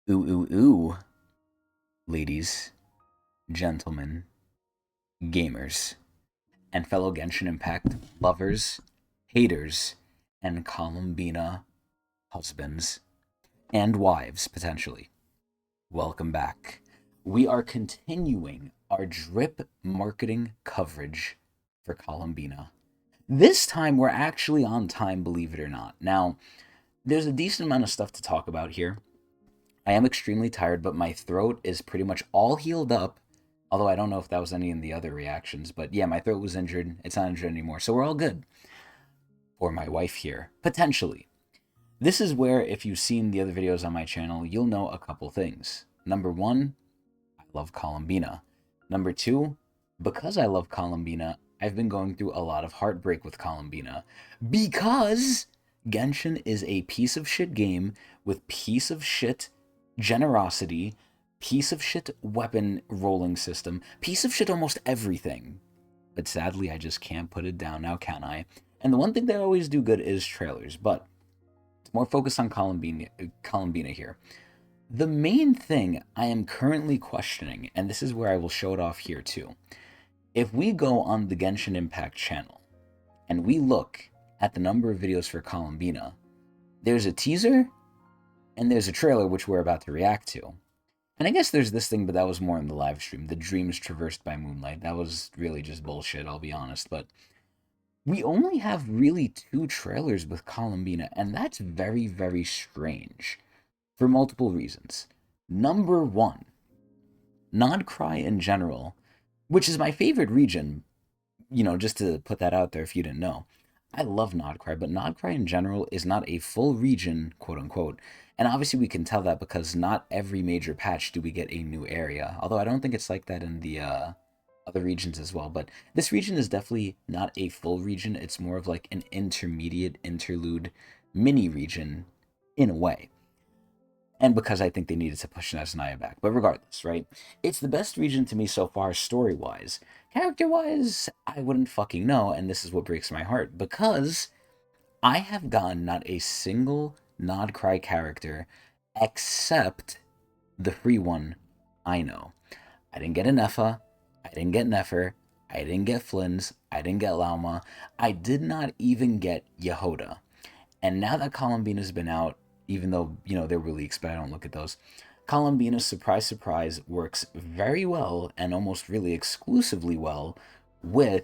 Ooh, ooh, ooh, ladies, gentlemen, gamers, and fellow Genshin Impact lovers, haters, and Columbina husbands and wives, potentially. Welcome back. We are continuing our drip marketing coverage for Columbina. This time, we're actually on time, believe it or not. Now, there's a decent amount of stuff to talk about here. I am extremely tired, but my throat is pretty much all healed up. Although I don't know if that was any in the other reactions. But yeah, my throat was injured. It's not injured anymore. So we're all good. Or my wife here. Potentially. This is where, if you've seen the other videos on my channel, you'll know a couple things. Number one, I love Columbina. Number two, because I love Columbina, I've been going through a lot of heartbreak with Columbina. Because Genshin is a piece of shit game with piece of shit generosity, piece of shit weapon rolling system, piece of shit almost everything. But sadly, I just can't put it down now, can I? And the one thing they always do good is trailers, but it's more focused on Columbina here. The main thing I am currently questioning, and this is where I will show it off here too. If we go on the Genshin Impact channel and we look at the number of videos for Columbina, there's a teaser and there's a trailer which we're about to react to. And I guess there's this thing, but that was more in the live stream. The Dreams Traversed by Moonlight. That was really just bullshit, I'll be honest. But we only have really two trailers with Columbina, and that's very, very strange for multiple reasons. Number one, Nodcry in general, which is my favorite region, just to put that out there if you didn't know. I love Nodcry, but Nodcry in general is not a full region, quote unquote. And obviously we can tell that because not every major patch do we get a new area. Although I don't think it's like that in the other regions as well. But this region is definitely not a full region. It's more of like an intermediate interlude mini region in a way. And because I think they needed to push Nesnaya back. But regardless, right? It's the best region to me so far, story-wise. Character-wise, I wouldn't fucking know, and this is what breaks my heart. Because I have gotten not a single Nodcry character except the free one I know. I didn't get a Nepha, I didn't get Nefer, I didn't get Flynn's, I didn't get Lauma, I did not even get Yehoda. And now that Columbina's been out, even though, they're really leaks, but I don't look at those, Columbina, surprise, surprise, works very well and almost really exclusively well with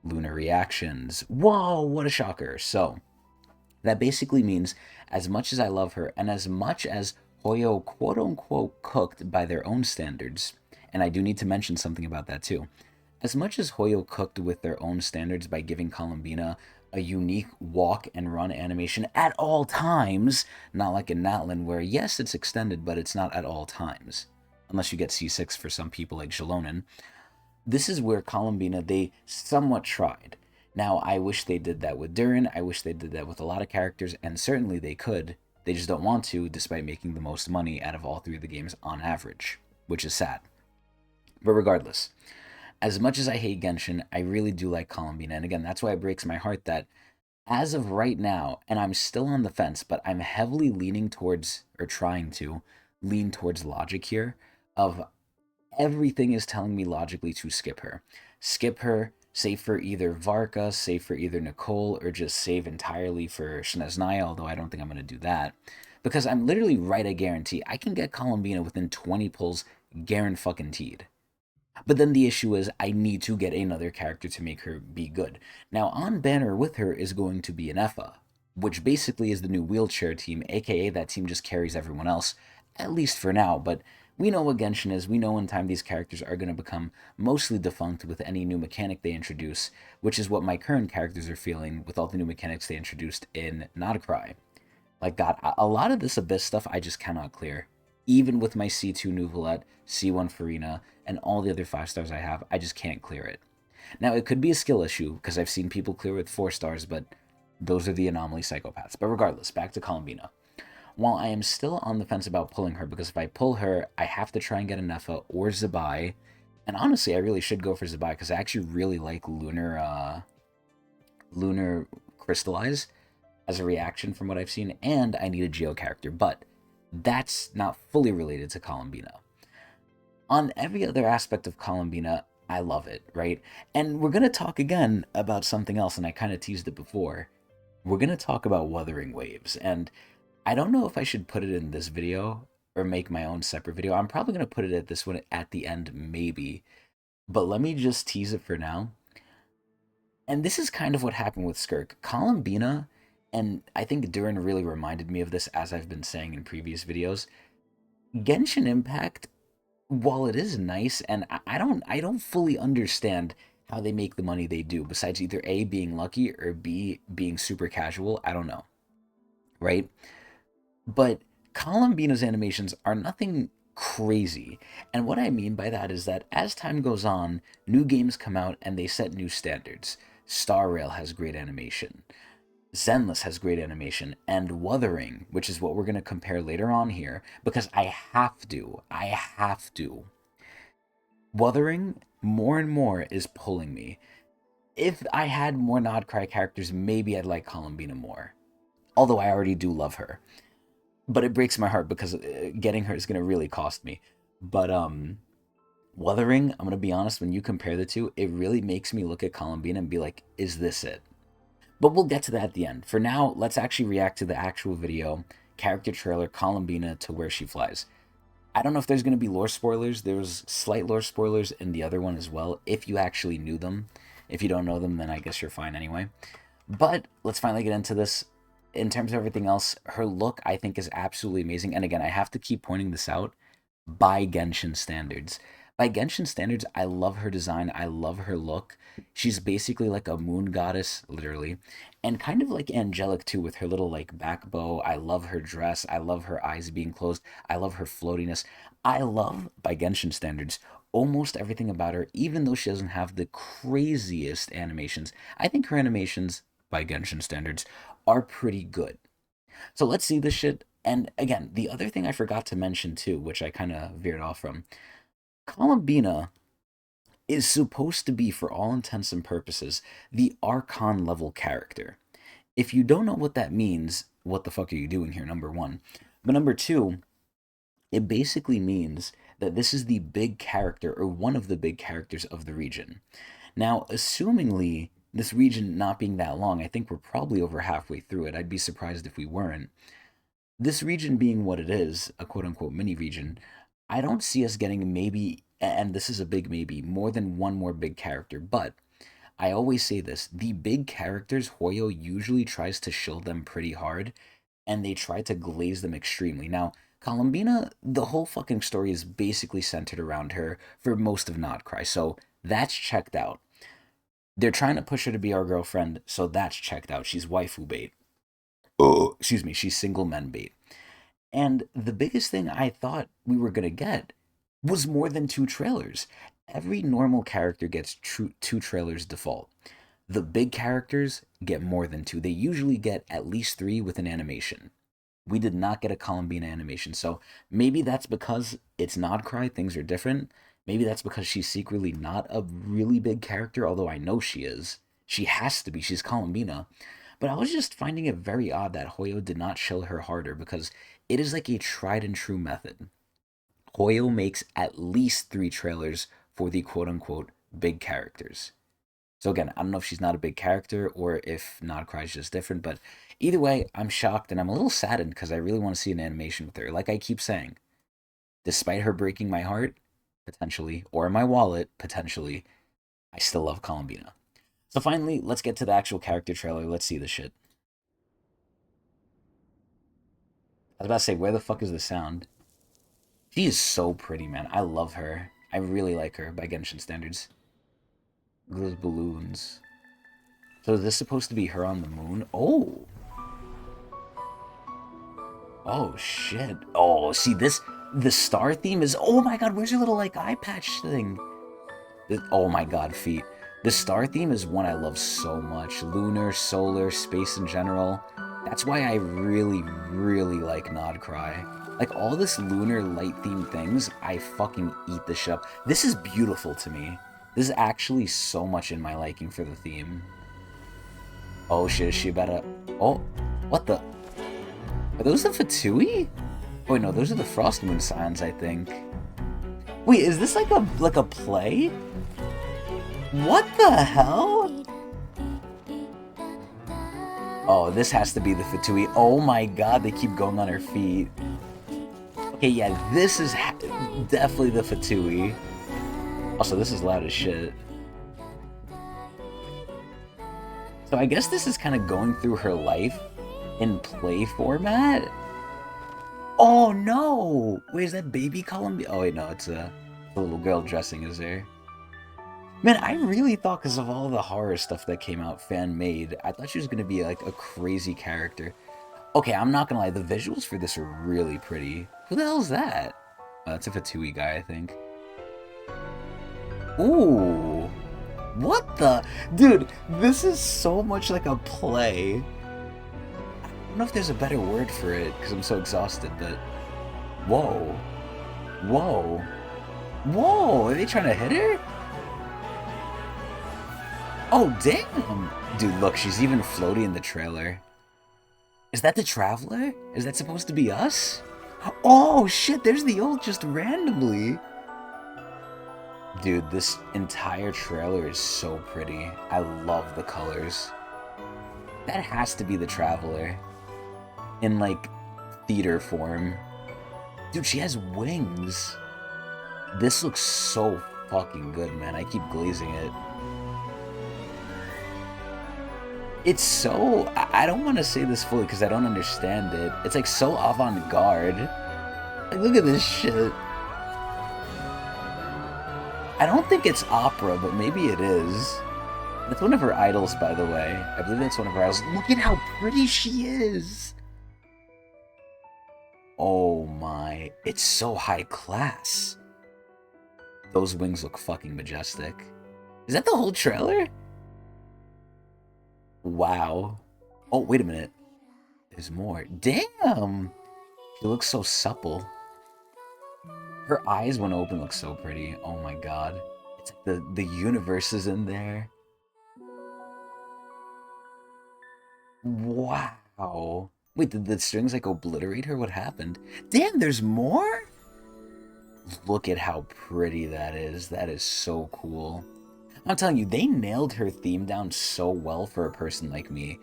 lunar reactions. Whoa, what a shocker. So, that basically means as much as I love her and as much as Hoyo quote unquote cooked by their own standards, and I do need to mention something about that too. As much as Hoyo cooked with their own standards by giving Columbina a unique walk and run animation at all times, not like in Natlin where yes, it's extended, but it's not at all times. Unless you get C6 for some people like Jalonen. This is where Columbina, they somewhat tried. Now, I wish they did that with Durin, I wish they did that with a lot of characters, and certainly they could. They just don't want to, despite making the most money out of all three of the games on average, which is sad. But regardless, as much as I hate Genshin, I really do like Columbina. And again, that's why it breaks my heart that as of right now, and I'm still on the fence, but I'm heavily leaning towards, or trying to lean towards logic here, of everything is telling me logically to skip her. Skip her, save for either Varka, save for either Nicole, or just save entirely for Sneznaya, although I don't think I'm going to do that. Because I'm literally right, I guarantee. I can get Columbina within 20 pulls, guaranteed. But then the issue is I need to get another character to make her be good. Now, on banner with her is going to be an Effa, which basically is the new wheelchair team, aka that team just carries everyone else, at least for now, but we know what Genshin is. We know in time these characters are going to become mostly defunct with any new mechanic they introduce, which is what my current characters are feeling with all the new mechanics they introduced in Nodcry. Like, God, a lot of this Abyss stuff I just cannot clear. Even with my C2 Nuvolette, C1 Farina, and all the other 5 stars I have, I just can't clear it. Now, it could be a skill issue, because I've seen people clear with 4 stars, but those are the anomaly psychopaths. But regardless, back to Columbina. While I am still on the fence about pulling her, because if I pull her, I have to try and get a Nepha or Zabai. And honestly, I really should go for Zabai, because I actually really like Lunar Crystallize as a reaction from what I've seen, and I need a Geo character. But That's not fully related to Columbina. On every other aspect of Columbina, I love it, right? And we're going to talk again about something else, and I kind of teased it before. We're going to talk about Wuthering Waves, and I don't know if I should put it in this video or make my own separate video. I'm probably going to put it at this one at the end, maybe. But let me just tease it for now. And this is kind of what happened with Skirk. Columbina, and I think Durin really reminded me of this, as I've been saying in previous videos. Genshin Impact, while it is nice, and I don't fully understand how they make the money they do, besides either A, being lucky, or B, being super casual. I don't know, right? But Columbina's animations are nothing crazy. And what I mean by that is that as time goes on, new games come out and they set new standards. Star Rail has great animation. Zenless has great animation, and Wuthering, which is what we're going to compare later on here, because I have to. Wuthering, more and more, is pulling me. If I had more Nodcry characters, maybe I'd like Columbina more. Although I already do love her. But it breaks my heart because getting her is going to really cost me. But, Wuthering, I'm going to be honest, when you compare the two, it really makes me look at Columbina and be like, is this it? But we'll get to that at the end. For now, let's actually react to the actual video, character trailer, Columbina to where she flies. I don't know if there's going to be lore spoilers. There was slight lore spoilers in the other one as well, if you actually knew them. If you don't know them, then I guess you're fine anyway. But let's finally get into this. In terms of everything else, her look, I think, is absolutely amazing. And again, I have to keep pointing this out by Genshin standards. By Genshin standards, I love her design. I love her look. She's basically like a moon goddess, literally. And kind of like angelic, too, with her little, like, back bow. I love her dress. I love her eyes being closed. I love her floatiness. I love, by Genshin standards, almost everything about her, even though she doesn't have the craziest animations. I think her animations, by Genshin standards, are pretty good. So let's see this shit. And again, the other thing I forgot to mention too, which I kind of veered off from, Columbina is supposed to be, for all intents and purposes, the Archon level character. If you don't know what that means, what the fuck are you doing here, number one? But number two, it basically means that this is the big character, or one of the big characters of the region. Now, assumingly, this region not being that long, I think we're probably over halfway through it. I'd be surprised if we weren't. This region being what it is, a quote-unquote mini region, I don't see us getting maybe, and this is a big maybe, more than one more big character. But I always say this, the big characters, Hoyo usually tries to shield them pretty hard, and they try to glaze them extremely. Now, Columbina, the whole fucking story is basically centered around her for most of Nodcry, so that's checked out. They're trying to push her to be our girlfriend, so that's checked out. She's waifu bait. Oh, excuse me, she's single men bait. And the biggest thing I thought we were going to get was more than two trailers. Every normal character gets two trailers default. The big characters get more than two. They usually get at least three with an animation. We did not get a Columbina animation, so maybe that's because it's Nodcry, things are different. Maybe that's because she's secretly not a really big character, although I know she is. She has to be, she's Columbina. But I was just finding it very odd that Hoyo did not shill her harder, because it is like a tried and true method. Hoyo makes at least three trailers for the quote-unquote big characters. So again, I don't know if she's not a big character or if Nodcry is just different, but either way, I'm shocked and I'm a little saddened because I really want to see an animation with her. Like I keep saying, despite her breaking my heart, potentially, or my wallet, potentially, I still love Columbina. So finally, let's get to the actual character trailer. Let's see the shit. I was about to say, where the fuck is the sound? She is so pretty, man. I love her. I really like her by Genshin standards. Those balloons. So is this supposed to be her on the moon? Oh! Oh, shit. Oh, see, this... The star theme is... Oh my god, where's your little, like, eye patch thing? Oh my god, feet. The star theme is one I love so much. Lunar, solar, space in general. That's why I really, really like Nodcry. Like, all this lunar light theme things, I fucking eat the shit up. This is beautiful to me. This is actually so much in my liking for the theme. Oh shit, is she about to... Oh, what the... Are those the Fatui? Wait, no, those are the Frost Moon Scions, I think. Wait, is this like a play? What the hell? Oh, this has to be the Fatui. Oh my god, they keep going on her feet. Okay, yeah, this is definitely the Fatui. Also, this is loud as shit. So I guess this is kind of going through her life in play format. Oh no! Wait, is that baby Columbina? Oh wait, no, it's a little girl dressing as her. Man, I really thought because of all the horror stuff that came out fan-made, I thought she was going to be like a crazy character. Okay, I'm not going to lie, the visuals for this are really pretty. Who the hell is that? Oh, that's a Fatui guy, I think. Ooh. What the? Dude, this is so much like a play. I don't know if there's a better word for it because I'm so exhausted, but... Whoa. Whoa. Whoa, are they trying to hit her? Oh, damn! Dude, look, she's even floaty in the trailer. Is that the Traveler? Is that supposed to be us? Oh, shit, there's the ult just randomly. Dude, this entire trailer is so pretty. I love the colors. That has to be the Traveler. In, like, theater form. Dude, she has wings. This looks so fucking good, man. I keep glazing it. It's so... I don't want to say this fully because I don't understand it. It's like so avant-garde. Like, look at this shit. I don't think it's opera, but maybe it is. That's one of her idols, by the way. I believe that's one of her idols. Look at how pretty she is! Oh my... It's so high class. Those wings look fucking majestic. Is that the whole trailer? Wow. Oh, wait a minute. There's more. Damn! She looks so supple. Her eyes when open look so pretty. Oh my god. It's like the universe is in there. Wow. Wait, did the strings like obliterate her? What happened? Damn, there's more? Look at how pretty that is. That is so cool. I'm telling you, they nailed her theme down so well for a person like me.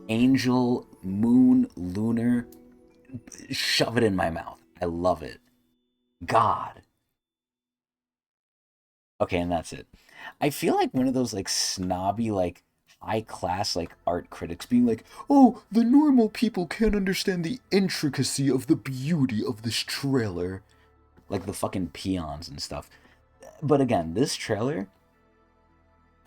Angel, moon, lunar, shove it in my mouth. I love it. God. Okay, and that's it. I feel like one of those like snobby, like high class like art critics being like, oh, the normal people can't understand the intricacy of the beauty of this trailer. Like the fucking peons and stuff. But again, this trailer,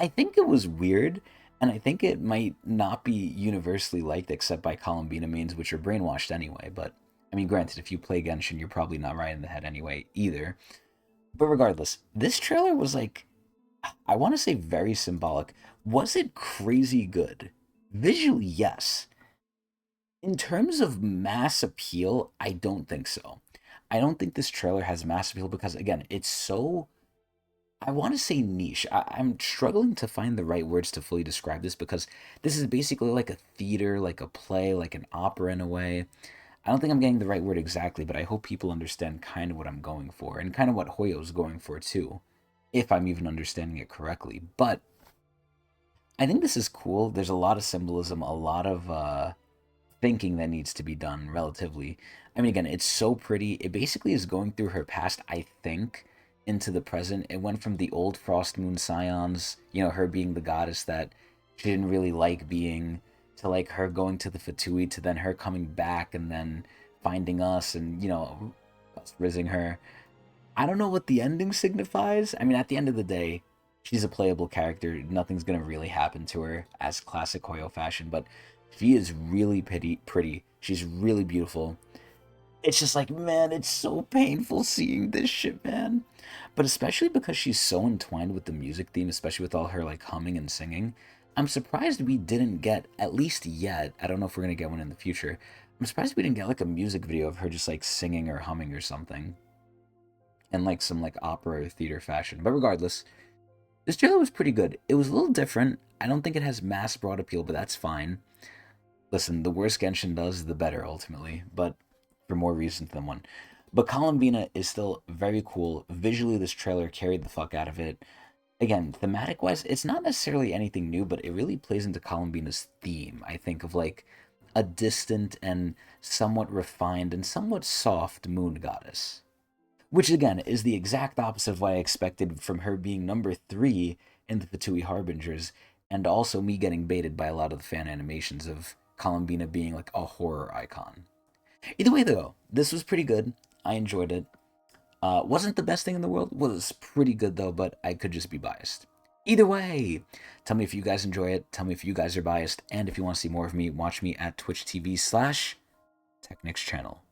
I think it was weird, and I think it might not be universally liked except by Columbina mains, which are brainwashed anyway. But, I mean, granted, if you play Genshin, you're probably not right in the head anyway, either. But regardless, this trailer was like, I want to say very symbolic. Was it crazy good? Visually, yes. In terms of mass appeal, I don't think so. I don't think this trailer has mass appeal because, again, it's so... I want to say niche. I'm struggling to find the right words to fully describe this because this is basically like a theater, like a play, like an opera in a way. I don't think I'm getting the right word exactly, but I hope people understand kind of what I'm going for and kind of what Hoyo's going for too, if I'm even understanding it correctly. But I think this is cool. There's a lot of symbolism, a lot of thinking that needs to be done relatively. I mean, again, it's so pretty. It basically is going through her past, I think, into the present. It went from the old Frost Moon Scions, you know, her being the goddess that she didn't really like being, to like her going to the Fatui, to then her coming back and then finding us and, you know, us rizzing her. I don't know what the ending signifies. I mean, at the end of the day, she's a playable character. Nothing's gonna really happen to her as classic Hoyo fashion, but she is really pretty. She's really beautiful. It's just like, man, it's so painful seeing this shit, man. But especially because she's so entwined with the music theme, especially with all her, like, humming and singing, I'm surprised we didn't get, at least yet, I don't know if we're gonna get one in the future, I'm surprised we didn't get, like, a music video of her just, like, singing or humming or something. In, like, some, like, opera or theater fashion. But regardless, this trailer was pretty good. It was a little different. I don't think it has mass broad appeal, but that's fine. Listen, the worse Genshin does, the better, ultimately. But for more reasons than one. But Columbina is still very cool. Visually, this trailer carried the fuck out of it. Again, thematic wise, it's not necessarily anything new, but it really plays into Columbina's theme, I think, of like a distant and somewhat refined and somewhat soft moon goddess. Which again is the exact opposite of what I expected from her being number 3 in the Fatui Harbingers, and also me getting baited by a lot of the fan animations of Columbina being like a horror icon. Either way, though, this was pretty good. I enjoyed it. Wasn't the best thing in the world. Was pretty good though, but I could just be biased. Either way, tell me if you guys enjoy it. Tell me if you guys are biased, and if you want to see more of me, watch me at Twitch TV/Technics channel.